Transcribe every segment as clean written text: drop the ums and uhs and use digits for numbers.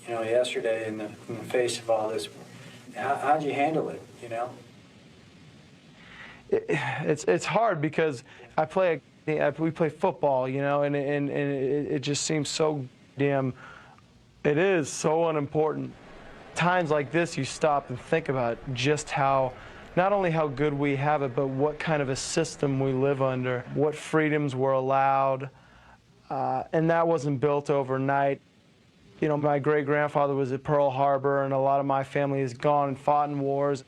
you know, yesterday in the face of all this. How'd you handle it, you know? It's hard because we play football, you know, and it just seems so damn, it is so unimportant. Times like this, you stop and think about just how, not only how good we have it, but what kind of a system we live under, what freedoms were allowed, and that wasn't built overnight. You know, my great-grandfather was at Pearl Harbor, and a lot of my family has gone and fought in wars,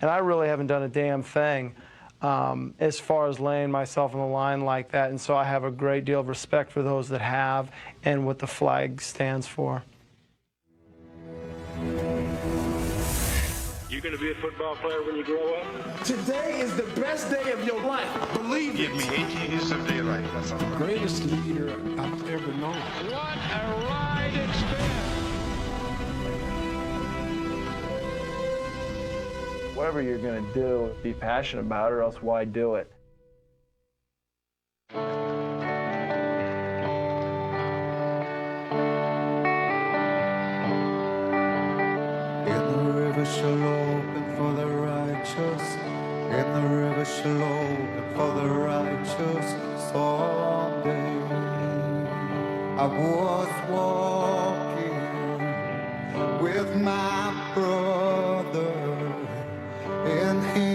and I really haven't done a damn thing as far as laying myself on the line like that, and so I have a great deal of respect for those that have and what the flag stands for. You're going to be a football player when you grow up? Today is the best day of your life. Believe Give me 18 years of daylight. That's all. Greatest leader I've ever known. What a ride it's been! Whatever you're going to do, be passionate about it, or else why do it? Shall open for the righteous, and the river shall open for the righteous someday. I was walking with my brother, and he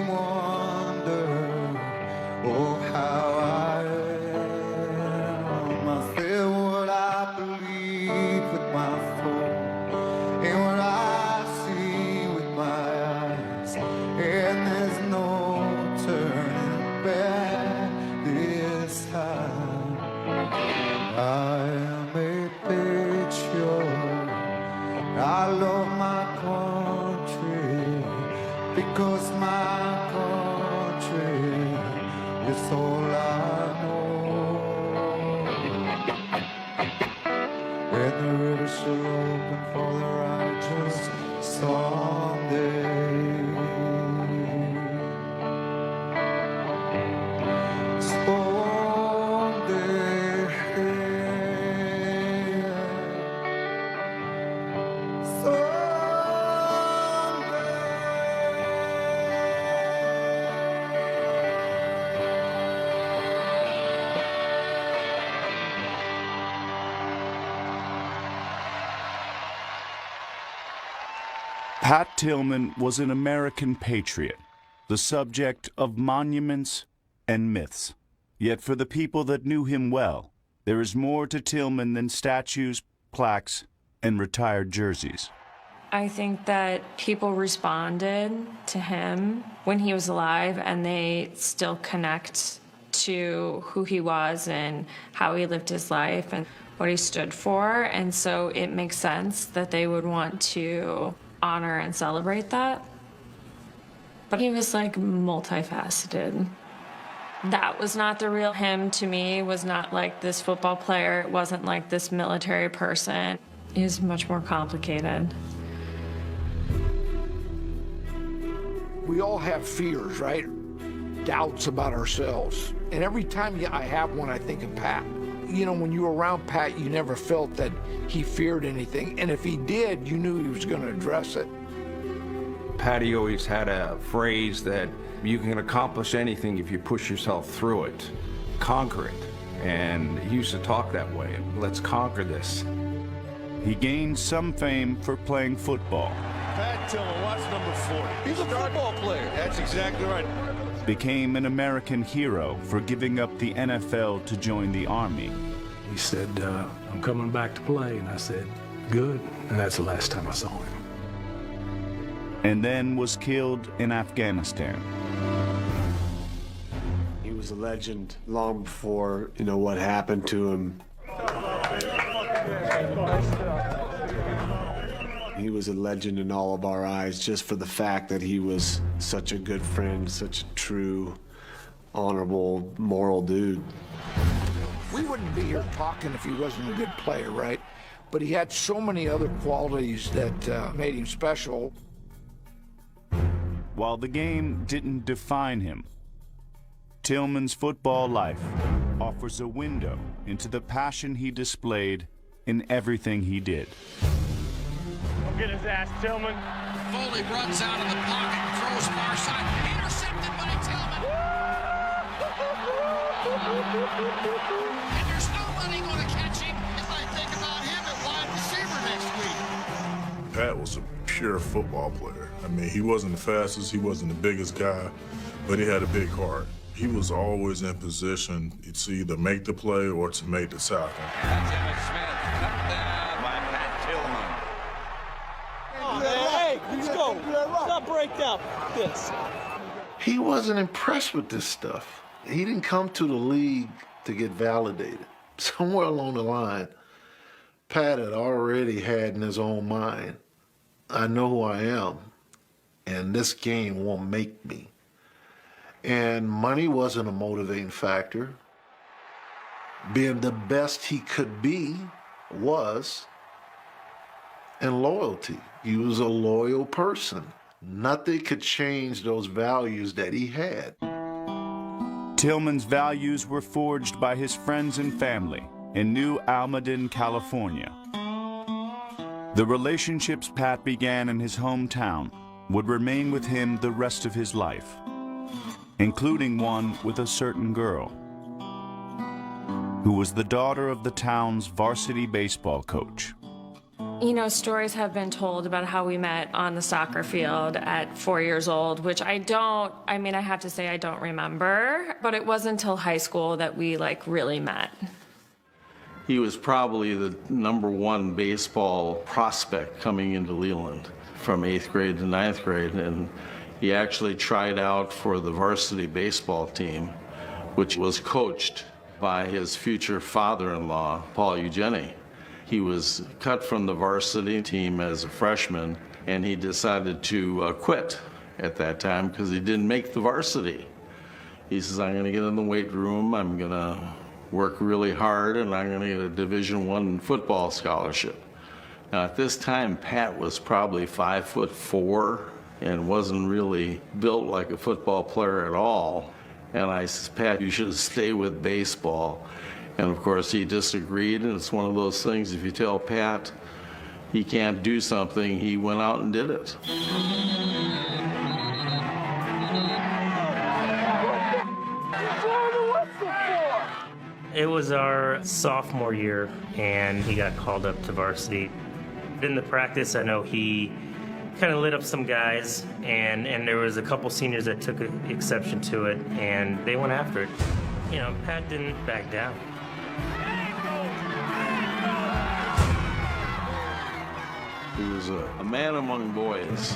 wondered, oh, how I am. I said what I believe with my soul, and what I and there's no turning back this time. I am a patriot. I love my country because my country is all I know. And the river shall open for the righteous someday. Pat Tillman was an American patriot, the subject of monuments and myths. Yet for the people that knew him well, there is more to Tillman than statues, plaques, and retired jerseys. I think that people responded to him when he was alive, and they still connect to who he was and how he lived his life and what he stood for. And so it makes sense that they would want to honor and celebrate that. But he was like multifaceted. That was not the real him to me. It was not like this football player. It wasn't like this military person. He was much more complicated. We all have fears, right? Doubts about ourselves. And every time I have one, I think of Pat. You know, when you were around Pat, you never felt that he feared anything. And if he did, you knew he was going to address it. Patty always had a phrase that you can accomplish anything if you push yourself through it, conquer it. And he used to talk that way. Let's conquer this. He gained some fame for playing football. Pat Tillman, watch number 40. He's a football player. That's exactly right. Became an American hero for giving up the NFL to join the Army. He said, I'm coming back to play. And I said, good. And that's the last time I saw him. And then was killed in Afghanistan. He was a legend long before, you know, what happened to him. He was a legend in all of our eyes just for the fact that he was such a good friend, such a true, honorable, moral dude. We wouldn't be here talking if he wasn't a good player, right? But he had so many other qualities that made him special. While the game didn't define him, Tillman's football life offers a window into the passion he displayed in everything he did. Get his ass, Tillman. Foley runs out of the pocket, throws far side, intercepted by Tillman. And there's nobody going to catch him. If I think about him at wide receiver next week. Pat was a pure football player. I mean, he wasn't the fastest, he wasn't the biggest guy, but he had a big heart. He was always in position to either make the play or to make the tackle. That's Emmitt Smith, cut down by Pat Tillman. Hey, let's go. Stop break down this. He wasn't impressed with this stuff. He didn't come to the league to get validated. Somewhere along the line, Pat had already had in his own mind, I know who I am, and this game won't make me. And money wasn't a motivating factor. Being the best he could be was, and loyalty. He was a loyal person. Nothing could change those values that he had. Tillman's values were forged by his friends and family in New Almaden, California. The relationships Pat began in his hometown would remain with him the rest of his life, including one with a certain girl who was the daughter of the town's varsity baseball coach. You know, stories have been told about how we met on the soccer field at 4 years old, which I have to say I don't remember, but it wasn't until high school that we really met. He was probably the #1 baseball prospect coming into Leland from 8th grade to 9th grade, and he actually tried out for the varsity baseball team, which was coached by his future father-in-law, Paul Eugeni. He was cut from the varsity team as a freshman, and he decided to quit at that time because he didn't make the varsity. He says, I'm going to get in the weight room, I'm going to work really hard, and I'm going to get a Division I football scholarship. Now, at this time, Pat was probably 5'4" and wasn't really built like a football player at all. And I said, Pat, you should stay with baseball. And of course, he disagreed, and it's one of those things, if you tell Pat he can't do something, he went out and did it. It was our sophomore year, and he got called up to varsity. In the practice, I know he kind of lit up some guys, and there was a couple seniors that took exception to it, and they went after it. You know, Pat didn't back down. He was a man among boys.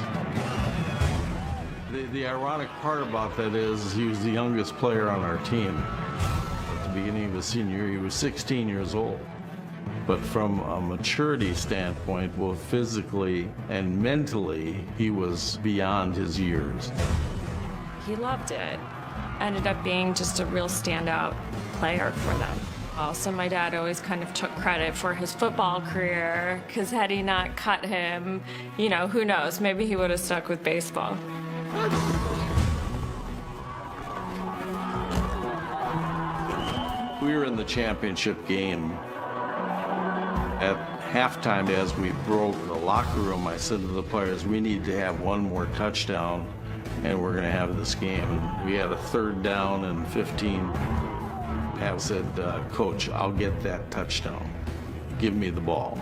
The ironic part about that is he was the youngest player on our team. At the beginning of his senior year, he was 16 years old. But from a maturity standpoint, both physically and mentally, he was beyond his years. He loved it. Ended up being just a real standout player for them. Also, my dad always kind of took credit for his football career, because had he not cut him, you know, who knows, maybe he would have stuck with baseball. We were in the championship game. At halftime, as we broke the locker room, I said to the players, we need to have one more touchdown, and we're going to have this game. We had a 3rd down and 15. Pat said, Coach, I'll get that touchdown. Give me the ball.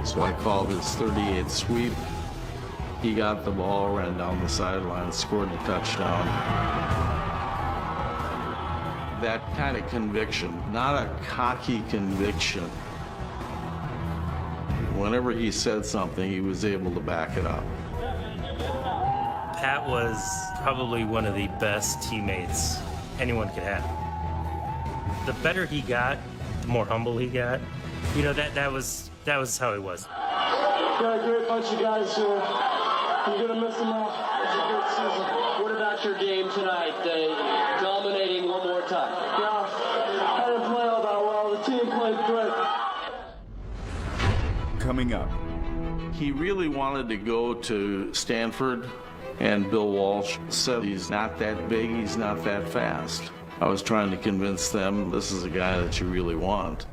So I called his 38th sweep. He got the ball, ran down the sideline, scored the touchdown. That kind of conviction, not a cocky conviction. Whenever he said something, he was able to back it up. Pat was probably one of the best teammates anyone could have. The better he got, the more humble he got. You know, that was how he was. Got a great bunch of guys here. You're gonna miss them all. It's a good season. What about your game tonight? Dominating one more time. Yeah, I didn't play all that well. The team played great. Coming up. He really wanted to go to Stanford, and Bill Walsh said he's not that big, he's not that fast. I was trying to convince them this is a guy that you really want.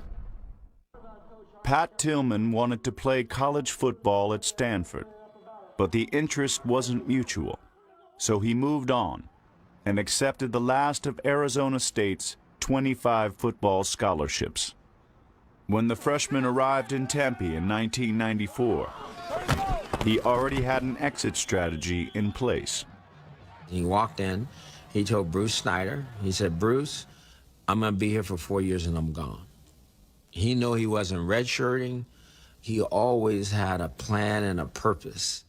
Pat Tillman wanted to play college football at Stanford, but the interest wasn't mutual, so he moved on and accepted the last of Arizona State's 25 football scholarships. When the freshman arrived in Tempe in 1994, he already had an exit strategy in place. He walked in, he told Bruce Snyder, he said, "Bruce, I'm gonna be here for 4 years and I'm gone." He knew he wasn't redshirting. He always had a plan and a purpose.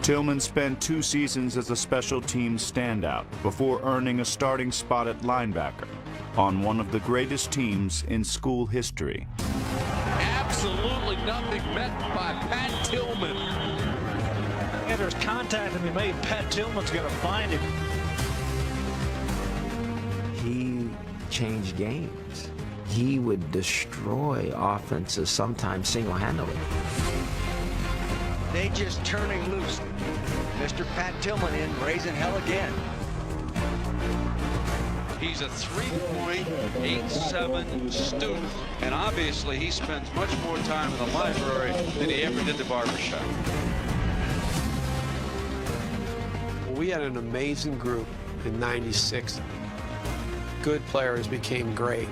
Tillman spent 2 seasons as a special teams standout before earning a starting spot at linebacker on one of the greatest teams in school history. Absolutely nothing met by Pat Tillman. If there's contact to be made, Pat Tillman's going to find him. He changed games. He would destroy offenses, sometimes single-handedly. They just turning loose. Mr. Pat Tillman in, raising hell again. He's a 3.87 student, and obviously he spends much more time in the library than he ever did the barbershop. We had an amazing group in '96. Good players became great.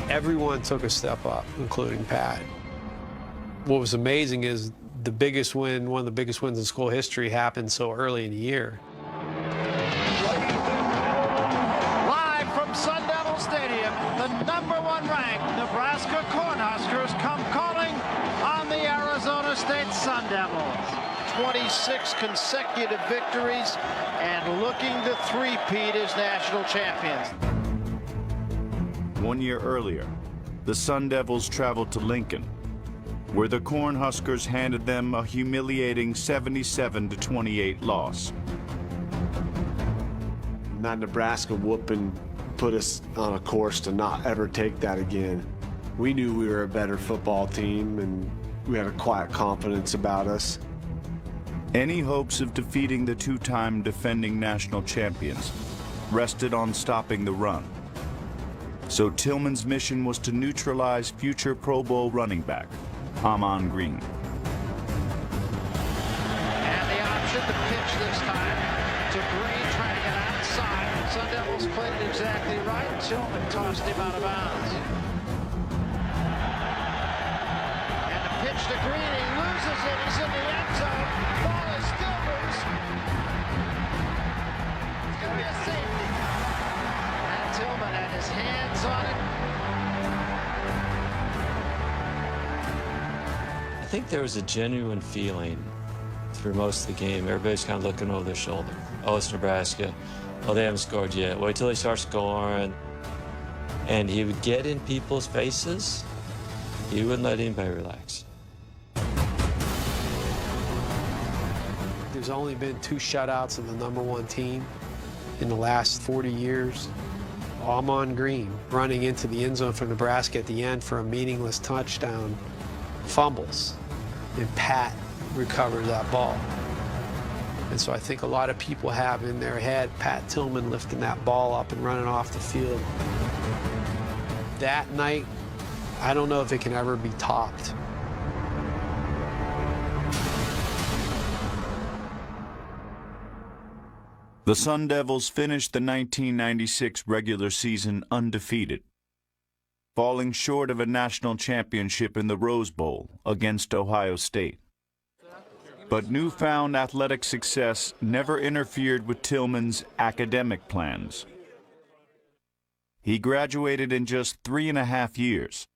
Everyone took a step up, including Pat. What was amazing is the biggest win, one of the biggest wins in school history, happened so early in the year. Live from Sun Devil Stadium, the #1 ranked Nebraska Cornhuskers come calling on the Arizona State Sun Devils. 26 consecutive victories and looking to three-peat as national champions. 1 year earlier, the Sun Devils traveled to Lincoln, where the Cornhuskers handed them a humiliating 77-28 loss. That Nebraska whooping put us on a course to not ever take that again. We knew we were a better football team, and we had a quiet confidence about us. Any hopes of defeating the 2-time defending national champions rested on stopping the run. So Tillman's mission was to neutralize future Pro Bowl running back Ahman Green. And the option to pitch this time to Green, trying to get outside. Sun Devils played it exactly right. Tillman tossed him out of bounds. And the pitch to Green, he loses it. He's in the end zone. Ball is still loose. It's going to be a safety. And Tillman had his hands on it. I think there was a genuine feeling through most of the game. Everybody's kind of looking over their shoulder. Oh, it's Nebraska. Oh, they haven't scored yet. Wait till they start scoring. And he would get in people's faces. He wouldn't let anybody relax. There's only been 2 shutouts of the #1 team in the last 40 years. Ahman Green running into the end zone for Nebraska at the end for a meaningless touchdown, fumbles, and Pat recovers that ball. And so I think a lot of people have in their head Pat Tillman lifting that ball up and running off the field. That night, I don't know if it can ever be topped. The Sun Devils finished the 1996 regular season undefeated, falling short of a national championship in the Rose Bowl against Ohio State. But newfound athletic success never interfered with Tillman's academic plans. He graduated in just 3.5 years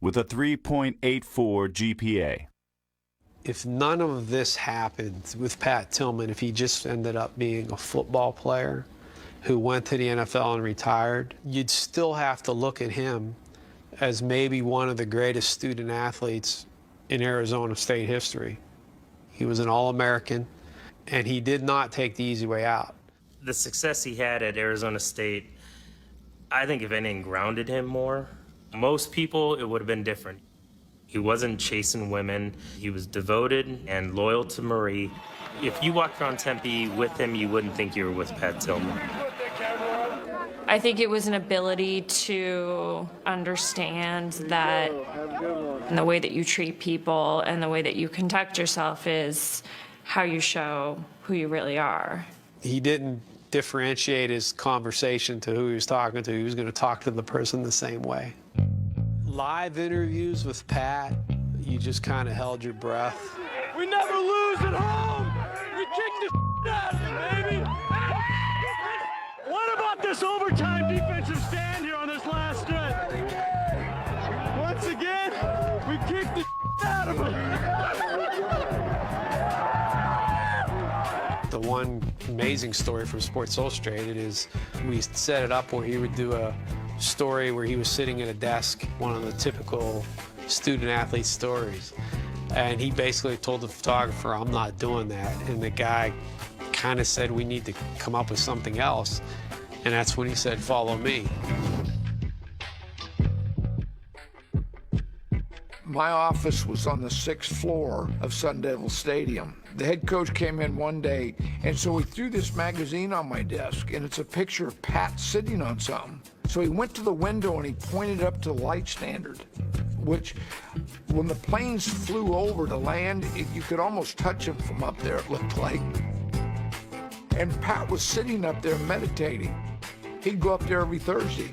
with a 3.84 GPA. If none of this happened with Pat Tillman, if he just ended up being a football player who went to the NFL and retired, you'd still have to look at him as maybe one of the greatest student athletes in Arizona State history. He was an All-American, and he did not take the easy way out. The success he had at Arizona State, I think if anything grounded him more. Most people, it would have been different. He wasn't chasing women. He was devoted and loyal to Marie. If you walked around Tempe with him, you wouldn't think you were with Pat Tillman. I think it was an ability to understand that the way that you treat people and the way that you conduct yourself is how you show who you really are. He didn't differentiate his conversation to who he was talking to. He was going to talk to the person the same way. Live interviews with Pat, you just kind of held your breath. We never lose at home. We kick the out of them, baby. What about this overtime defensive stand here on this last stretch? Once again, we kicked the out of them. The one amazing story from Sports Illustrated is we set it up where he would do a story where he was sitting at a desk, one of the typical student-athlete stories. And he basically told the photographer, I'm not doing that. And the guy kind of said, we need to come up with something else. And that's when he said, follow me. My office was on the 6th floor of Sun Devil Stadium. The head coach came in one day, and so he threw this magazine on my desk, and it's a picture of Pat sitting on something. So he went to the window and he pointed up to the light standard, which, when the planes flew over to land, you could almost touch him from up there, it looked like. And Pat was sitting up there meditating. He'd go up there every Thursday.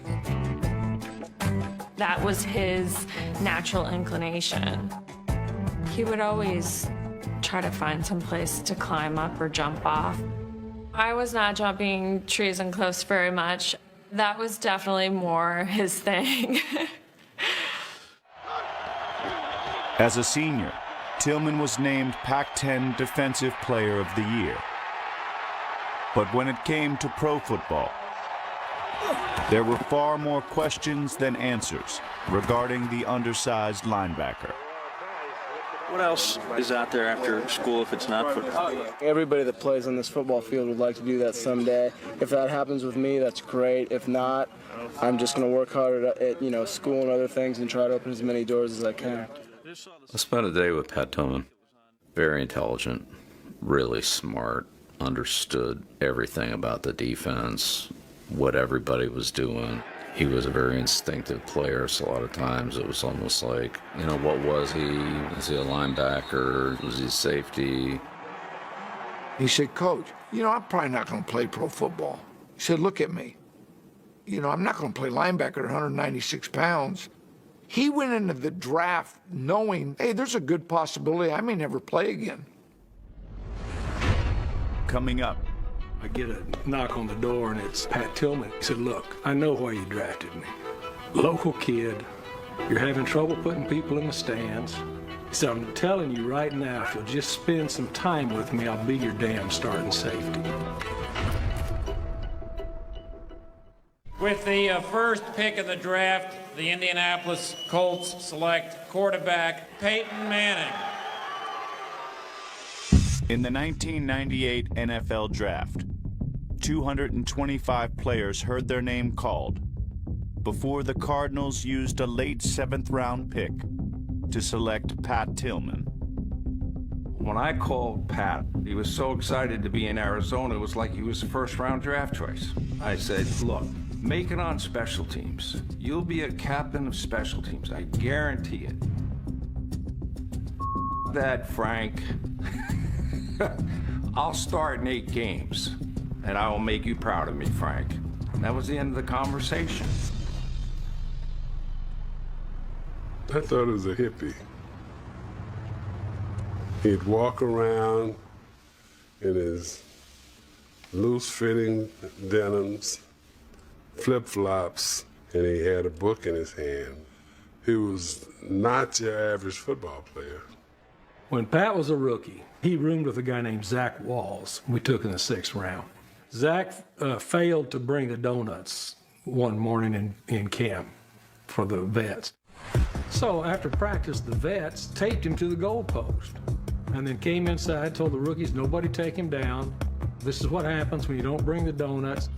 That was his natural inclination. He would always try to find some place to climb up or jump off. I was not jumping trees and cliffs very much. That was definitely more his thing. As a senior, Tillman was named Pac-10 Defensive Player of the Year. But when it came to pro football, there were far more questions than answers regarding the undersized linebacker. What else is out there after school if it's not football? Everybody that plays on this football field would like to do that someday. If that happens with me, that's great. If not, I'm just going to work hard at school and other things and try to open as many doors as I can. I spent a day with Pat Tillman. Very intelligent, really smart, understood everything about the defense, what everybody was doing. He was a very instinctive player, so a lot of times it was almost like, what was he? Was he a linebacker? Was he safety? He said, Coach, I'm probably not going to play pro football. He said, look at me. I'm not going to play linebacker at 196 pounds. He went into the draft knowing, hey, there's a good possibility I may never play again. Coming up. I get a knock on the door and it's Pat Tillman. He said, look, I know why you drafted me. Local kid, you're having trouble putting people in the stands. He said, I'm telling you right now, if you'll just spend some time with me, I'll be your damn starting safety. With the first pick of the draft, the Indianapolis Colts select quarterback Peyton Manning. In the 1998 NFL Draft, 225 players heard their name called before the Cardinals used a late 7th-round pick to select Pat Tillman. When I called Pat, he was so excited to be in Arizona, it was like he was a first-round draft choice. I said, look, make it on special teams. You'll be a captain of special teams, I guarantee it. That, Frank. I'll start in 8 games, and I will make you proud of me, Frank. And that was the end of the conversation. I thought he was a hippie. He'd walk around in his loose-fitting denims, flip-flops, and he had a book in his hand. He was not your average football player. When Pat was a rookie, he roomed with a guy named Zach Walls. We took in the 6th round. Zach failed to bring the donuts one morning in camp for the vets. So after practice, the vets taped him to the goalpost and then came inside, told the rookies, nobody take him down. This is what happens when you don't bring the donuts.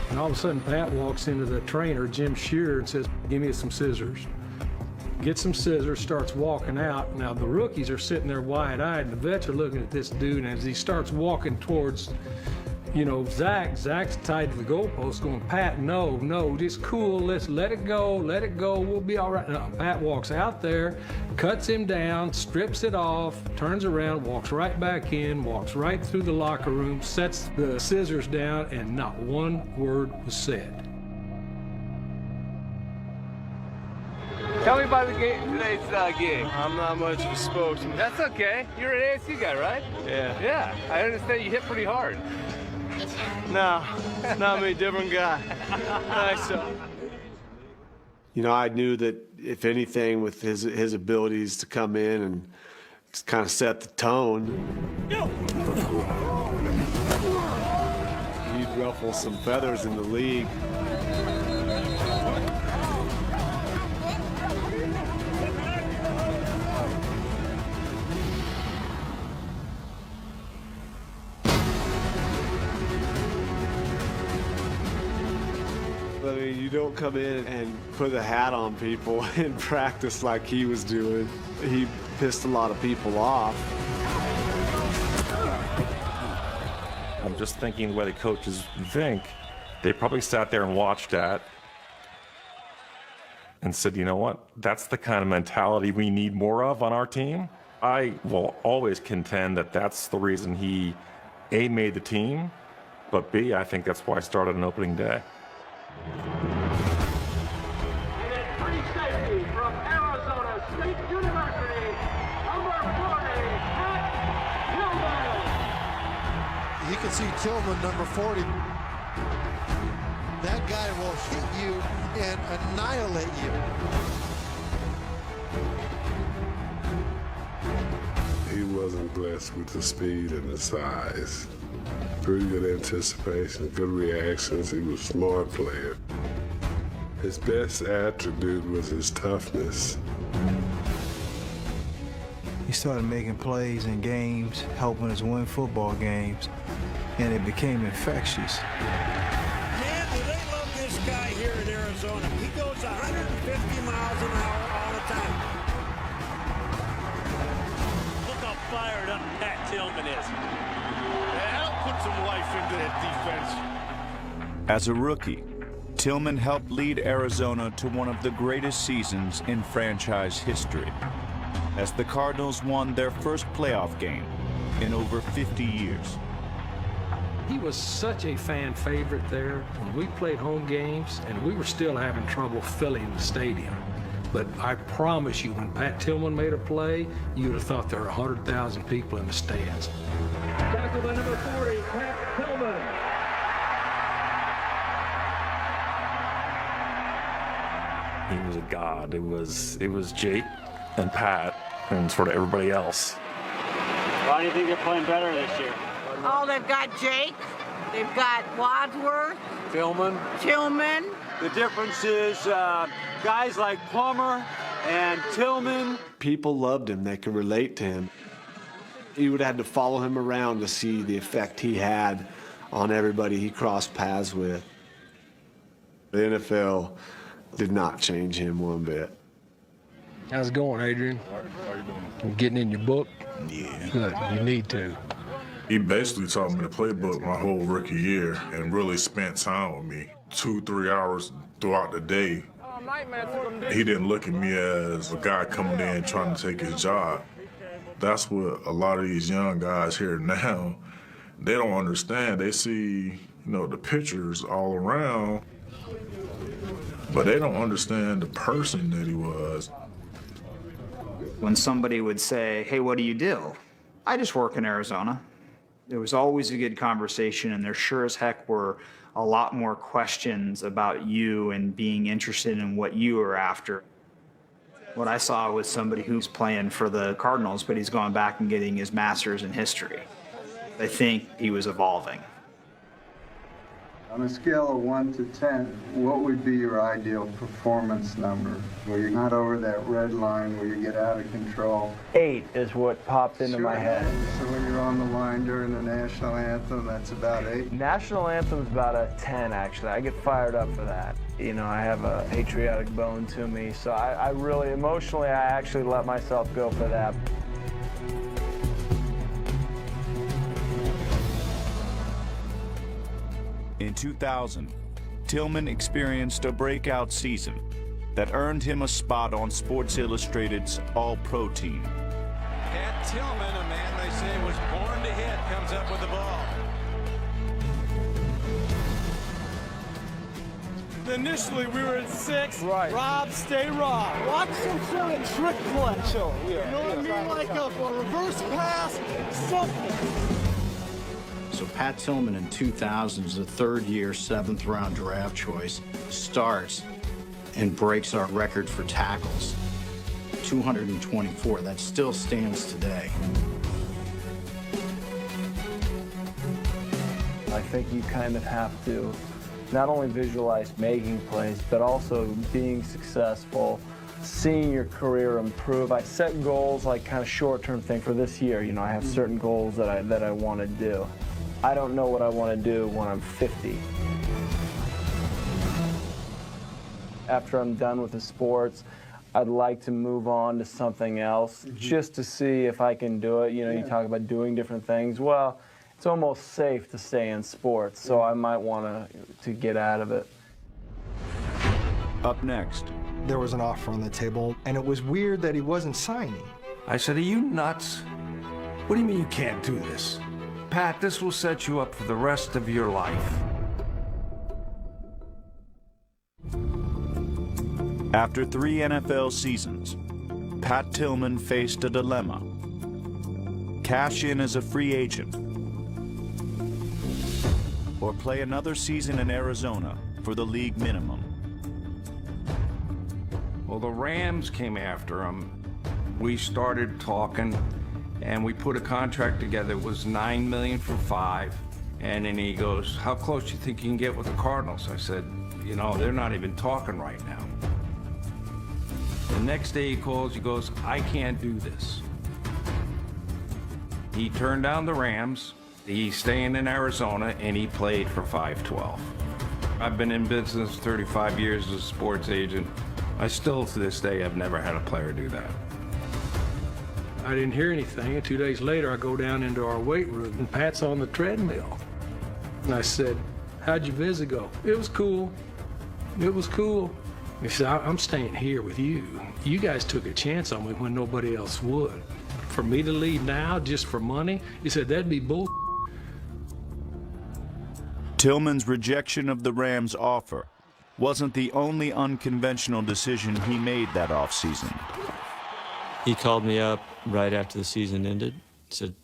And all of a sudden, Pat walks into the trainer, Jim Shearer, and says, give me some scissors. Gets some scissors, starts walking out. Now, the rookies are sitting there wide-eyed, and the vets are looking at this dude, and as he starts walking towards, You know, Zach's tied to the goalpost going, Pat, no, just cool, let's let it go, we'll be all right. No, Pat walks out there, cuts him down, strips it off, turns around, walks right back in, walks right through the locker room, sets the scissors down, and not one word was said. Tell me about today's game. I'm not much of a spokesman. That's okay. You're an ASU guy, right? Yeah. Yeah, I understand you hit pretty hard. No, not me, different guy. Nice. You know, I knew that if anything, with his abilities to come in and just kind of set the tone, he'd ruffle some feathers in the league. I mean, you don't come in and put a hat on people in practice like he was doing. He pissed a lot of people off. I'm just thinking the way the coaches think. They probably sat there and watched that and said, you know what? That's the kind of mentality we need more of on our team. I will always contend that that's the reason he, A, made the team, but B, I think that's why I started on opening day. And then free safety from Arizona State University, number 40, Pat Tillman. You can see Tillman, number 40. That guy will hit you and annihilate you. He wasn't blessed with the speed and the size. Pretty good anticipation, good reactions. He was a smart player. His best attribute was his toughness. He started making plays in games, helping us win football games, and it became infectious. Man, do they love this guy here in Arizona. He goes 150 miles an hour all the time. Look how fired up Pat Tillman is. That'll put some life into that defense. As a rookie, Tillman helped lead Arizona to one of the greatest seasons in franchise history, as the Cardinals won their first playoff game in over 50 years. He was such a fan favorite there when we played home games, and we were still having trouble filling the stadium. But I promise you, when Pat Tillman made a play, you'd have thought there were 100,000 people in the stands. Tackle by number 40, Pat Tillman. He was a god. It was Jake and Pat and sort of everybody else. Why do you think they're playing better this year? Oh, they've got Jake, they've got Wadsworth, Tillman. The difference is guys like Plummer and Tillman. People loved him. They could relate to him. You would have had to follow him around to see the effect he had on everybody he crossed paths with. The NFL did not change him one bit. How's it going, Adrian? You getting in your book? Yeah. Good, you need to. He basically taught me the playbook my whole rookie year and really spent time with me. 2-3 hours throughout the day. He didn't look at me as a guy coming in trying to take his job. That's what a lot of these young guys here now, they don't understand. They see, the pictures all around, but they don't understand the person that he was. When somebody would say, hey, what do you do? I just work in Arizona. There was always a good conversation, and there sure as heck were a lot more questions about you and being interested in what you were after. What I saw was somebody who's playing for the Cardinals, but he's going back and getting his master's in history. I think he was evolving. On a scale of 1 to 10, what would be your ideal performance number? Where you're not over that red line, where you get out of control? 8 is what popped into my head. So when you're on the line during the national anthem, that's about 8? National anthem's about a 10, actually. I get fired up for that. I have a patriotic bone to me, so I really, emotionally, I actually let myself go for that. In 2000, Tillman experienced a breakout season that earned him a spot on Sports Illustrated's All-Pro team. Pat Tillman, a man they say was born to hit, comes up with the ball. Initially, we were at 6. Right. Rob, stay Rob. Watch some sort of trick play. Sure, yeah. You know what I mean? Like a reverse pass, something. So Pat Tillman in 2000 is a third-year, seventh-round draft choice, starts and breaks our record for tackles, 224. That still stands today. I think you kind of have to not only visualize making plays, but also being successful, seeing your career improve. I set goals like kind of short-term thing for this year. You know, I have certain goals that I want to do. I don't know what I want to do when I'm 50. After I'm done with the sports, I'd like to move on to something else just to see if I can do it. You know, you talk about doing different things. Well, it's almost safe to stay in sports, so I might want to get out of it. Up next. There was an offer on the table, and it was weird that he wasn't signing. I said, are you nuts? What do you mean you can't do this? Pat, this will set you up for the rest of your life. After 3 NFL seasons, Pat Tillman faced a dilemma. Cash in as a free agent, or play another season in Arizona for the league minimum. Well, the Rams came after him. We started talking, and we put a contract together. It was $9 million for 5. And then he goes, how close do you think you can get with the Cardinals? I said, you know, they're not even talking right now. The next day he calls, he goes, I can't do this. He turned down the Rams. He's staying in Arizona, and he played for 5-12. I've been in business 35 years as a sports agent. I still, to this day, have never had a player do that. I didn't hear anything, and 2 days later, I go down into our weight room, and Pat's on the treadmill. And I said, how'd your visit go? It was cool. It was cool. He said, I'm staying here with you. You guys took a chance on me when nobody else would. For me to leave now just for money? He said, that'd be bull. Tillman's rejection of the Rams' offer wasn't the only unconventional decision he made that offseason. He called me up right after the season ended, said,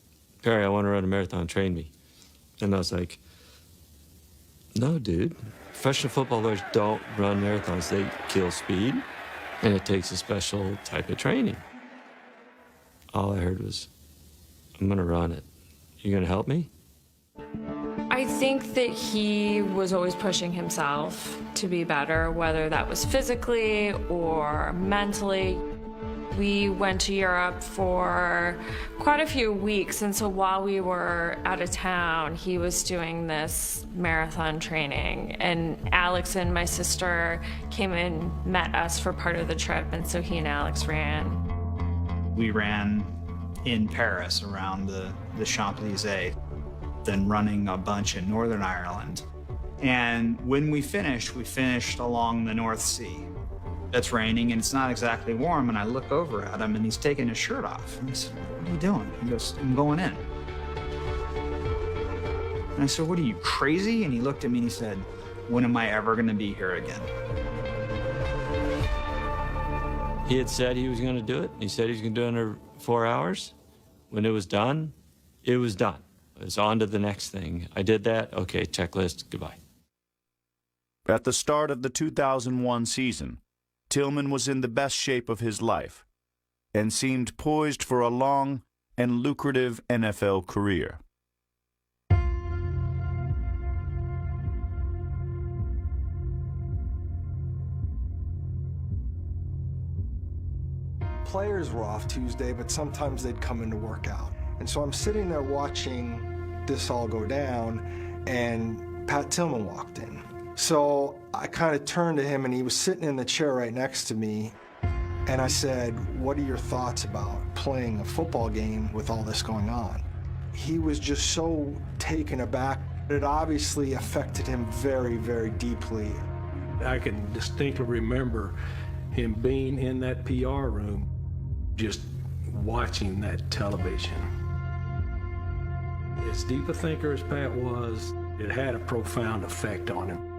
Perry, I want to run a marathon, train me. And I was like, no, dude. Professional footballers don't run marathons. They kill speed, and it takes a special type of training. All I heard was, I'm going to run it. You going to help me? I think that he was always pushing himself to be better, whether that was physically or mentally. We went to Europe for quite a few weeks, and so while we were out of town, he was doing this marathon training. And Alex and my sister came and met us for part of the trip, and so he and Alex ran. We ran in Paris around the Champs-Élysées, then running a bunch in Northern Ireland. And when we finished along the North Sea. It's raining and it's not exactly warm, and I look over at him and he's taking his shirt off. And I said, what are you doing? He goes, I'm going in. And I said, what are you, crazy? And he looked at me and he said, when am I ever gonna be here again? He had said he was going to do it. He said he was going to do it under 4 hours. When it was done, it was done. It was on to the next thing. I did that. Okay, checklist, goodbye. At the start of the 2001 season, Tillman was in the best shape of his life and seemed poised for a long and lucrative NFL career. Players were off Tuesday, but sometimes they'd come in to work out. And so I'm sitting there watching this all go down, and Pat Tillman walked in. So I kind of turned to him, and he was sitting in the chair right next to me. And I said, what are your thoughts about playing a football game with all this going on? He was just so taken aback. It obviously affected him very, very deeply. I can distinctly remember him being in that PR room, just watching that television. As deep a thinker as Pat was, it had a profound effect on him.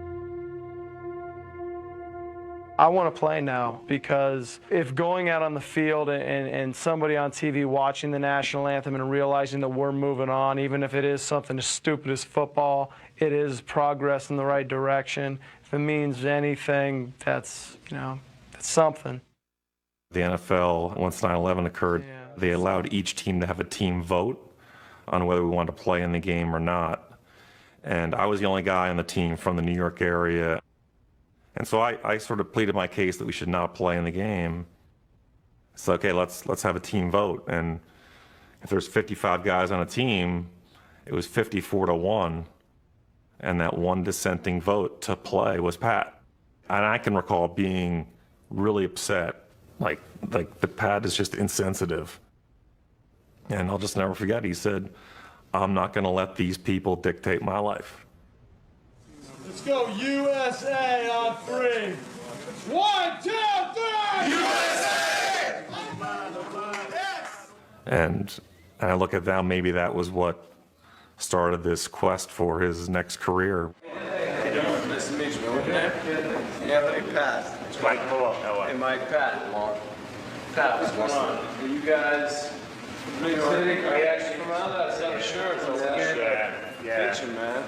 I want to play now, because if going out on the field and somebody on TV watching the national anthem and realizing that we're moving on, even if it is something as stupid as football, it is progress in the right direction. If it means anything, that's something. The NFL, once 9/11 occurred, they allowed each team to have a team vote on whether we wanted to play in the game or not. And I was the only guy on the team from the New York area. And so I sort of pleaded my case that we should not play in the game. So, okay, let's have a team vote. And if there's 55 guys on a team, it was 54-1. And that one dissenting vote to play was Pat. And I can recall being really upset, like the Pat is just insensitive. And I'll just never forget, he said, "I'm not going to let these people dictate my life." Let's go USA on 3. 1, 2, 3! USA! And I look at now, maybe that was what started this quest for his next career. Nice to meet you. Anthony Pat. It's Mike. Hey, Mike Pat. Pat, what's going on? Are you guys Big City? Are you actually from out there? I saw the shirts. Yeah. Picture, man.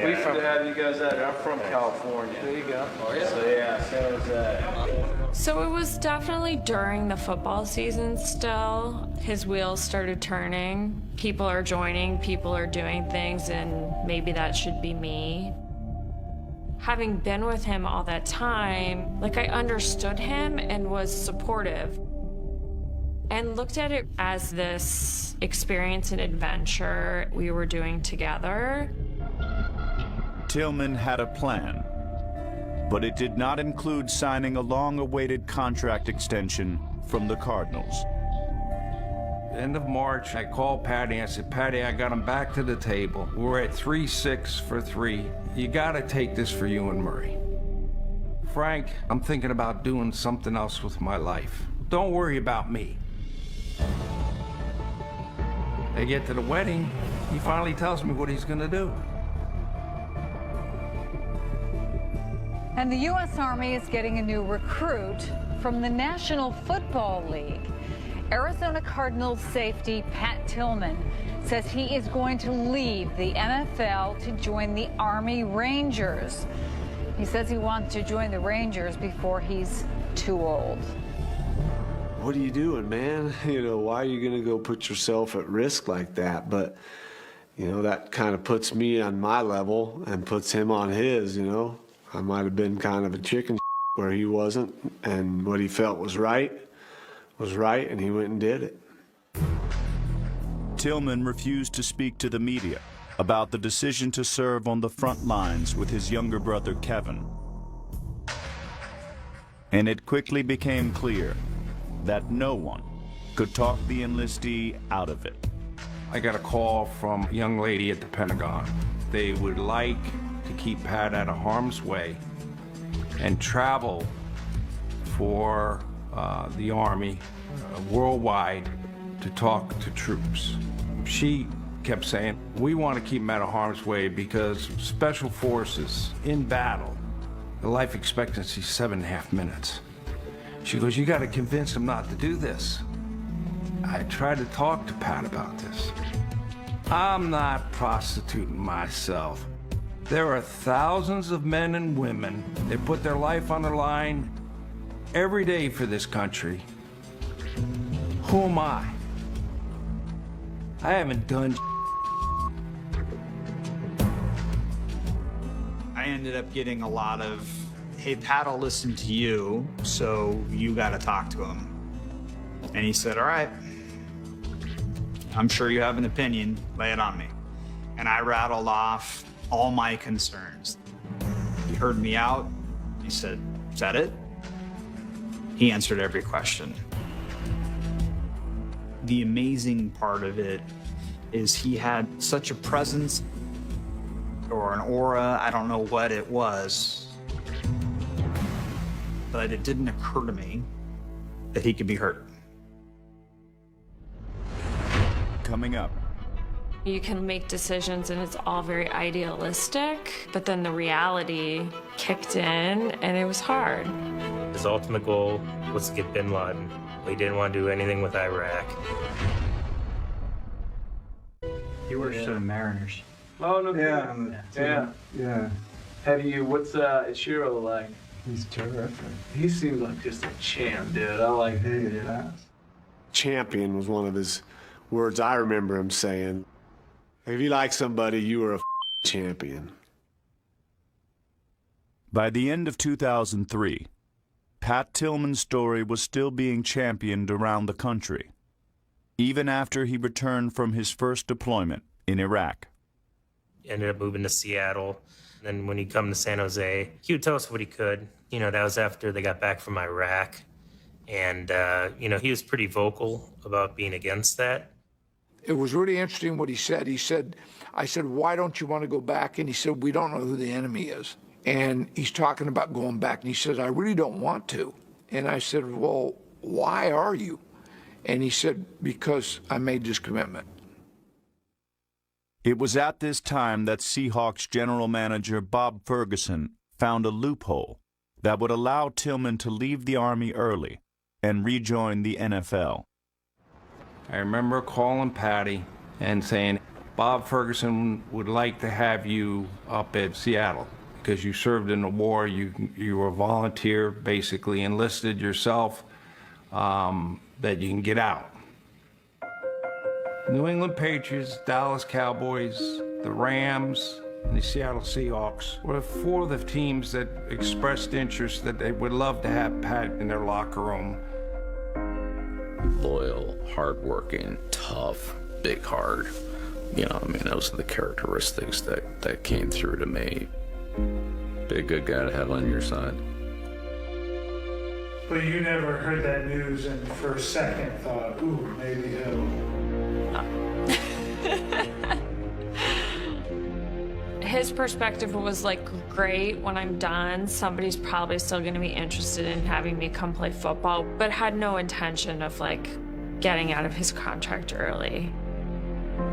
We from to have you guys out here. I'm from California. There you go. Oh, yeah. So, yeah, San Jose. So it was definitely during the football season still. His wheels started turning. People are joining, people are doing things, and maybe that should be me. Having been with him all that time, I understood him and was supportive and looked at it as this experience and adventure we were doing together. Tillman had a plan, but it did not include signing a long-awaited contract extension from the Cardinals. End of March, I called Patty and I said, "Patty, I got him back to the table. We're at 3-6 for 3. You gotta take this for you and Murray. Frank, I'm thinking about doing something else with my life. Don't worry about me." They get to the wedding, he finally tells me what he's gonna do. And the U.S. Army is getting a new recruit from the National Football League. Arizona Cardinals safety Pat Tillman says he is going to leave the NFL to join the Army Rangers. He says he wants to join the Rangers before he's too old. What are you doing, man? Why are you going to go put yourself at risk like that? But, that kind of puts me on my level and puts him on his, I might have been kind of a chicken where he wasn't, and what he felt was right, and he went and did it. Tillman refused to speak to the media about the decision to serve on the front lines with his younger brother, Kevin. And it quickly became clear that no one could talk the enlistee out of it. I got a call from a young lady at the Pentagon. They would like to keep Pat out of harm's way and travel for the Army worldwide to talk to troops. She kept saying, "We want to keep him out of harm's way because Special Forces in battle, the life expectancy is 7.5 minutes. She goes, "You got to convince him not to do this." I tried to talk to Pat about this. I'm not prostituting myself. There are thousands of men and women that put their life on the line every day for this country. Who am I? I haven't done. I ended up getting a lot of, "Hey, Pat, I'll listen to you, so you got to talk to him." And he said, "All right, I'm sure you have an opinion, lay it on me." And I rattled off all my concerns. He heard me out. He said, "Is that it?" He answered every question. The amazing part of it is he had such a presence. or an aura. I don't know what it was. But it didn't occur to me that he could be hurt. Coming up. You can make decisions and it's all very idealistic, but then the reality kicked in and it was hard. His ultimate goal was to get bin Laden. He didn't want to do anything with Iraq. He works for the Mariners. Oh, no Yeah. Yeah. Yeah. Have you, what's Ichiro like? He's terrific. He seems like just a champ, dude. I like him. Yeah. Champion was one of his words I remember him saying. If you like somebody, you are a champion. By the end of 2003, Pat Tillman's story was still being championed around the country, even after he returned from his first deployment in Iraq. Ended up moving to Seattle. Then when he come to San Jose, he would tell us what he could. You know, that was after they got back from Iraq. And, you know, he was pretty vocal about being against that. It was really interesting what he said. I said, why don't you want to go back? And he said, we don't know who the enemy is. And he's talking about going back. And he says, I really don't want to. And I said, well, why are you? And he said, because I made this commitment. It was at this time that Seahawks general manager Bob Ferguson found a loophole that would allow Tillman to leave the Army early and rejoin the NFL. I remember calling Patty and saying, Bob Ferguson would like to have you up at Seattle because you served in the war, you were a volunteer, basically enlisted yourself, that you can get out. New England Patriots, Dallas Cowboys, the Rams, and the Seattle Seahawks were four of the teams that expressed interest that they would love to have Pat in their locker room. Loyal, hardworking, tough, big heart. You know, I mean, those are the characteristics that came through to me. Be a good guy to have on your side. But you never heard that news and for a second thought, ooh, maybe he'll. His perspective was like, great, when I'm done, somebody's probably still gonna be interested in having me come play football, but had no intention of like getting out of his contract early.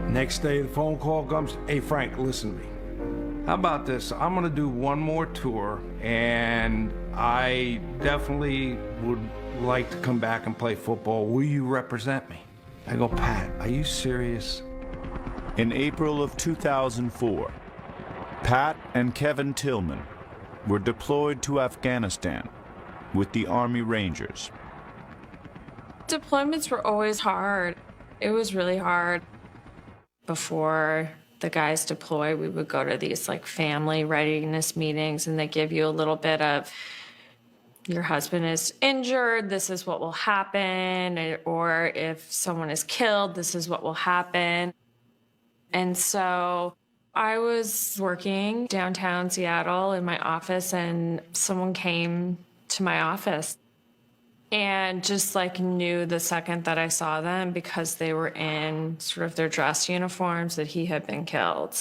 Next day, the phone call comes, hey Frank, listen to me. How about this? I'm gonna do one more tour and I definitely would like to come back and play football. Will you represent me? I go, Pat, are you serious? In April of 2004, Pat and Kevin Tillman were deployed to Afghanistan with the Army Rangers. Deployments were always hard. It was really hard. Before the guys deploy, we would go to these like family readiness meetings and they give you a little bit of, your husband is injured, this is what will happen, or if someone is killed, this is what will happen. And so I was working downtown Seattle in my office and someone came to my office and just like knew the second that I saw them because they were in sort of their dress uniforms that he had been killed.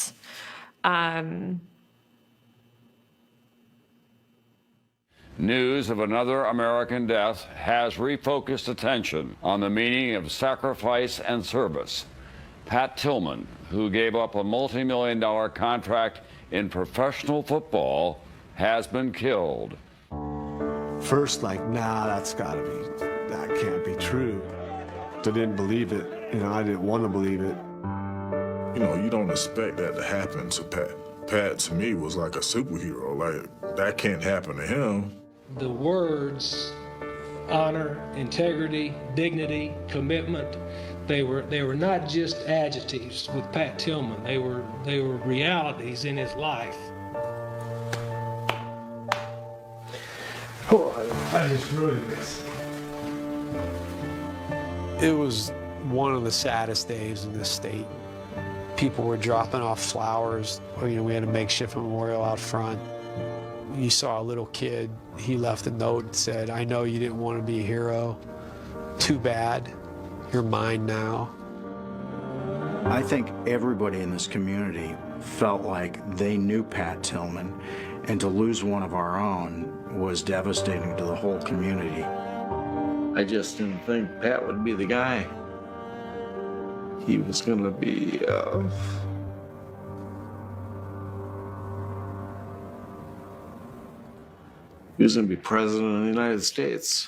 News of another American death has refocused attention on the meaning of sacrifice and service. Pat Tillman, who gave up a multi-million-dollar contract in professional football, has been killed. First, like, nah, that can't be true. I didn't believe it. You know, I didn't want to believe it. You know, you don't expect that to happen to Pat. Pat, to me, was like a superhero. Like, that can't happen to him. The words honor, integrity, dignity, commitment, they were not just adjectives with Pat Tillman. They were realities in his life. Oh, I just really miss it. It was one of the saddest days in this state. People were dropping off flowers. You know, we had a makeshift memorial out front. You saw a little kid, he left a note that said, I know you didn't want to be a hero. Too bad. You're mine now. I think everybody in this community felt like they knew Pat Tillman, and to lose one of our own was devastating to the whole community. I just didn't think Pat would be the guy. He was gonna be, he was gonna be president of the United States.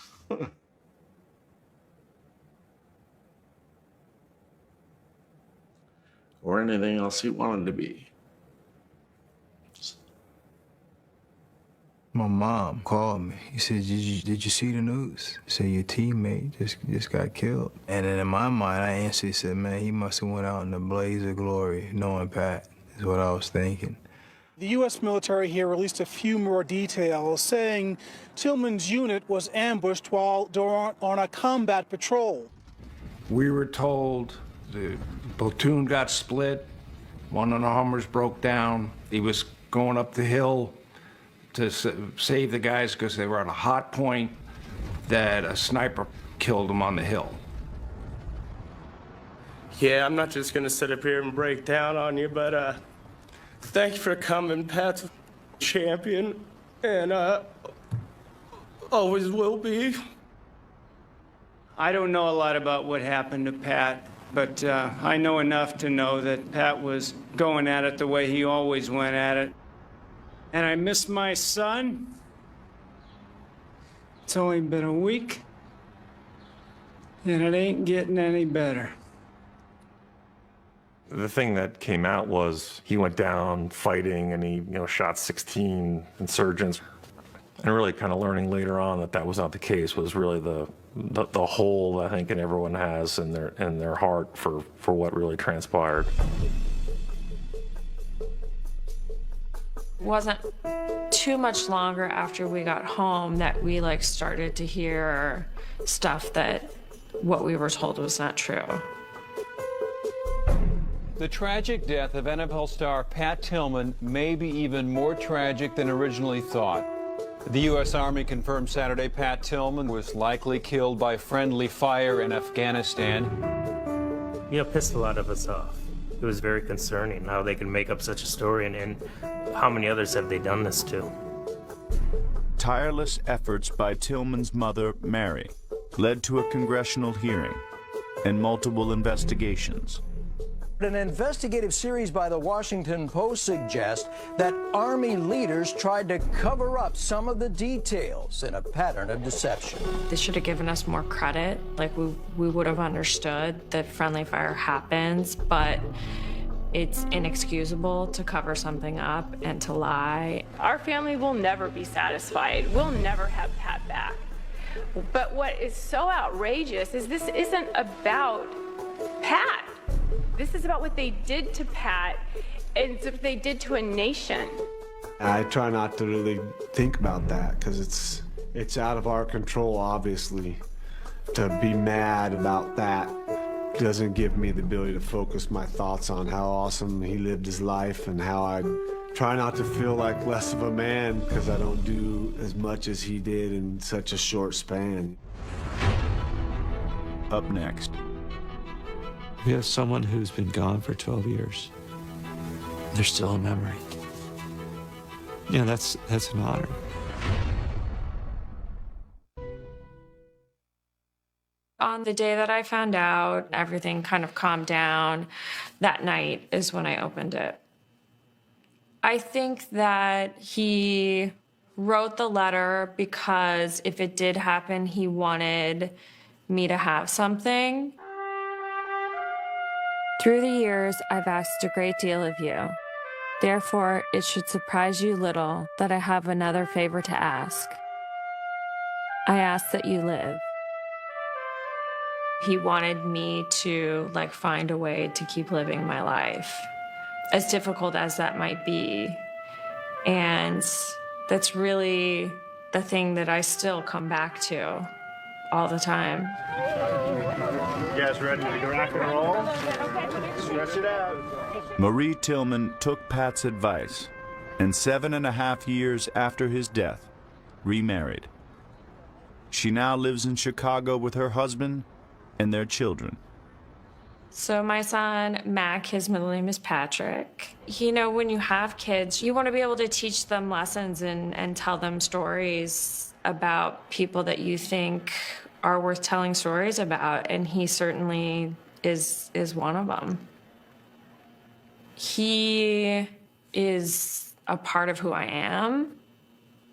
Or anything else he wanted to be. My mom called me. He said, did you see the news? He said, your teammate just got killed. And then in my mind, I instantly said, man, he must have went out in a blaze of glory, knowing Pat, is what I was thinking. The U.S. military here released a few more details, saying Tillman's unit was ambushed while on a combat patrol. We were told the platoon got split, one of the Hummers broke down. He was going up the hill to save the guys because they were at a hot point, that a sniper killed him on the hill. Yeah, I'm not just gonna sit up here and break down on you, but thank you for coming, Pat's a champion, and always will be. I don't know a lot about what happened to Pat, but I know enough to know that Pat was going at it the way he always went at it. And I miss my son. It's only been a week, and it ain't getting any better. The thing that came out was he went down fighting, and he shot 16 insurgents. And really kind of learning later on that was not the case was really the hole I think everyone has in their heart for what really transpired. It wasn't too much longer after we got home that we started to hear stuff that what we were told was not true. The tragic death of NFL star Pat Tillman may be even more tragic than originally thought. The U.S. Army confirmed Saturday Pat Tillman was likely killed by friendly fire in Afghanistan. Pissed a lot of us off. It was very concerning how they could make up such a story, and how many others have they done this to? Tireless efforts by Tillman's mother, Mary, led to a congressional hearing and multiple investigations. An investigative series by the Washington Post suggests that Army leaders tried to cover up some of the details in a pattern of deception. They should have given us more credit. We would have understood that friendly fire happens, but it's inexcusable to cover something up and to lie. Our family will never be satisfied. We'll never have Pat back. But what is so outrageous is this isn't about Pat. This is about what they did to Pat and what they did to a nation. I try not to really think about that because it's out of our control, obviously. To be mad about that doesn't give me the ability to focus my thoughts on how awesome he lived his life and how I try not to feel like less of a man because I don't do as much as he did in such a short span. Up next. We have someone who's been gone for 12 years. They're still a memory. That's an honor. On the day that I found out, everything kind of calmed down. That night is when I opened it. I think that he wrote the letter because if it did happen, he wanted me to have something. Through the years, I've asked a great deal of you. Therefore, it should surprise you little that I have another favor to ask. I ask that you live. He wanted me to find a way to keep living my life, as difficult as that might be. And that's really the thing that I still come back to all the time. You guys ready to rock and roll? Stretch it out. Marie Tillman took Pat's advice, and 7.5 years after his death, remarried. She now lives in Chicago with her husband and their children. So my son, Mac, his middle name is Patrick. You know, when you have kids, you want to be able to teach them lessons and tell them stories about people that you think are worth telling stories about, and he certainly is one of them. He is a part of who I am.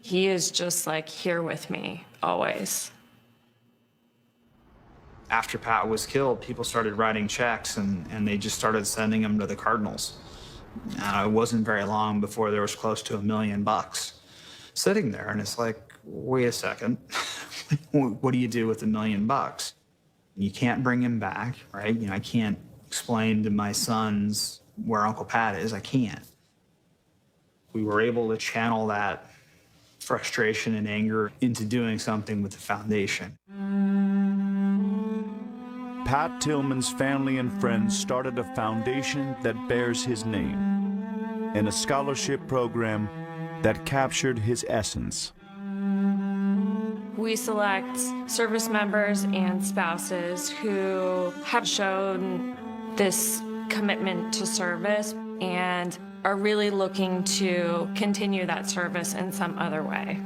He is just like here with me always. After Pat was killed, people started writing checks and they just started sending them to the Cardinals. It wasn't very long before there was close to $1 million sitting there, and it's like, wait a second, what do you do with $1 million? You can't bring him back, right? You know, I can't explain to my sons where Uncle Pat is. I can't. We were able to channel that frustration and anger into doing something with the foundation. Pat Tillman's family and friends started a foundation that bears his name and a scholarship program that captured his essence. We select service members and spouses who have shown this commitment to service and are really looking to continue that service in some other way.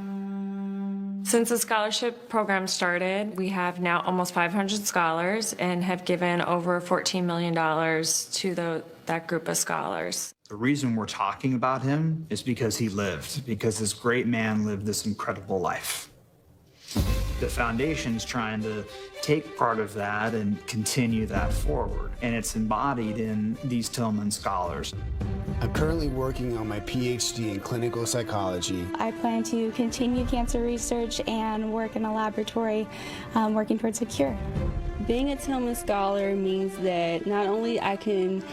Since the scholarship program started, we have now almost 500 scholars and have given over $14 million to that group of scholars. The reason we're talking about him is because he lived, because this great man lived this incredible life. The foundation's trying to take part of that and continue that forward, and it's embodied in these Tillman scholars. I'm currently working on my PhD in clinical psychology. I plan to continue cancer research and work in a laboratory working towards a cure. Being a Tillman Scholar means that not only I can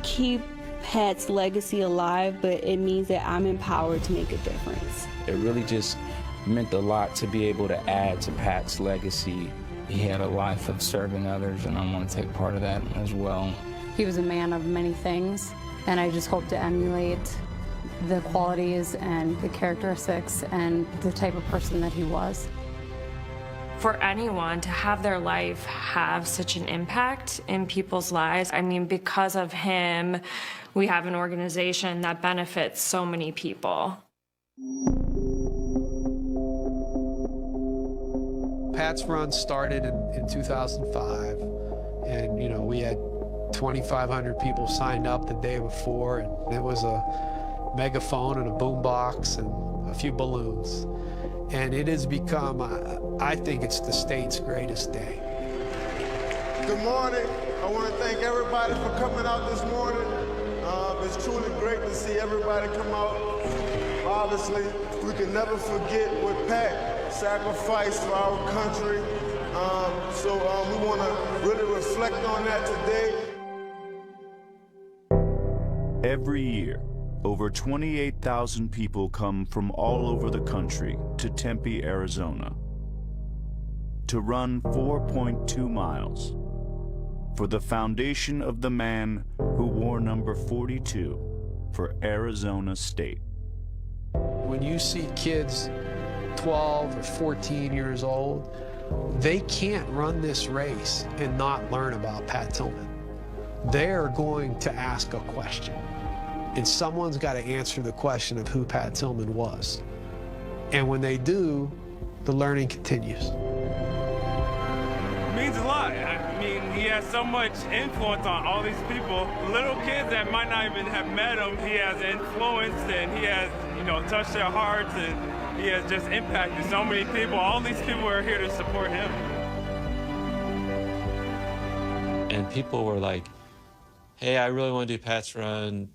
keep Pat's legacy alive, but it means that I'm empowered to make a difference. It really just meant a lot to be able to add to Pat's legacy. He had a life of serving others, and I want to take part of that as well. He was a man of many things, and I just hope to emulate the qualities and the characteristics and the type of person that he was. For anyone to have their life have such an impact in people's lives, I mean, because of him, we have an organization that benefits so many people. Pat's run started in 2005, and, you know, we had 2,500 people signed up the day before, and it was a megaphone and a boombox and a few balloons. And it has become, I think it's the state's greatest day. Good morning. I want to thank everybody for coming out this morning. It's truly great to see everybody come out. Obviously, we can never forget what Pat sacrificed for our country. So we want to really reflect on that today. Every year, over 28,000 people come from all over the country to Tempe, Arizona, to run 4.2 miles for the foundation of the man who wore number 42 for Arizona State. When you see kids 12 or 14 years old, they can't run this race and not learn about Pat Tillman. They're going to ask a question, and someone's got to answer the question of who Pat Tillman was. And when they do, the learning continues. It means a lot. I mean, he has so much influence on all these people. Little kids that might not even have met him, he has influenced, and he has, you know, touched their hearts, and he has just impacted so many people. All these people are here to support him. And people were like, hey, I really want to do Pat's Run,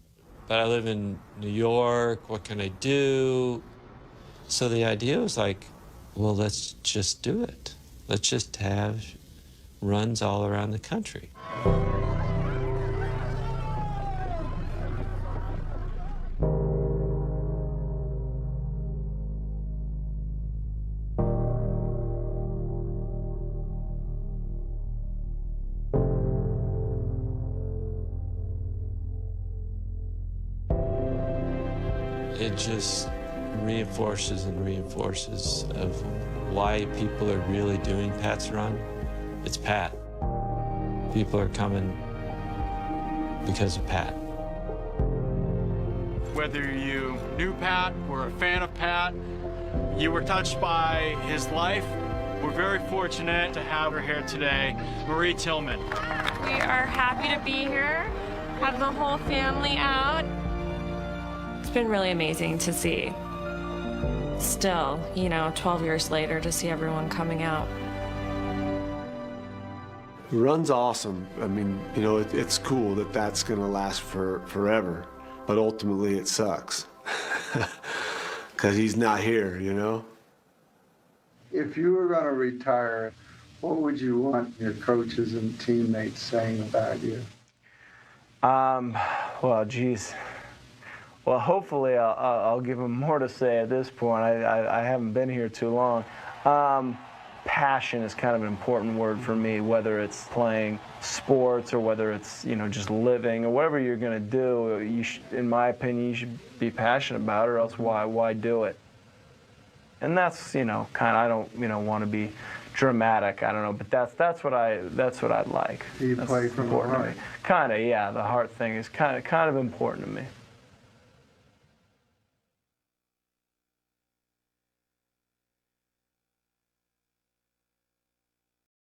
but I live in New York. What can I do? So the idea was like, well, let's just do it. Let's just have runs all around the country. It just reinforces and reinforces of why people are really doing Pat's Run. It's Pat. people are coming because of Pat. Whether you knew Pat, were a fan of Pat, you were touched by his life, we're very fortunate to have her here today, Marie Tillman. We are happy to be here, have the whole family out. It's been really amazing to see. Still, 12 years later, to see everyone coming out. The run's awesome. I mean, it's cool that that's going to last forever, but ultimately it sucks because he's not here, If you were going to retire, what would you want your coaches and teammates saying about you? Well, geez. Well, hopefully I'll give them more to say at this point. I haven't been here too long. Passion is kind of an important word for me, whether it's playing sports or whether it's, just living or whatever you're going to do. In my opinion, you should be passionate about it, or else why do it? And that's, kind of, I don't, want to be dramatic. I don't know, but that's what I'd like. Do you play from the heart? Kind of, yeah. The heart thing is kind of important to me.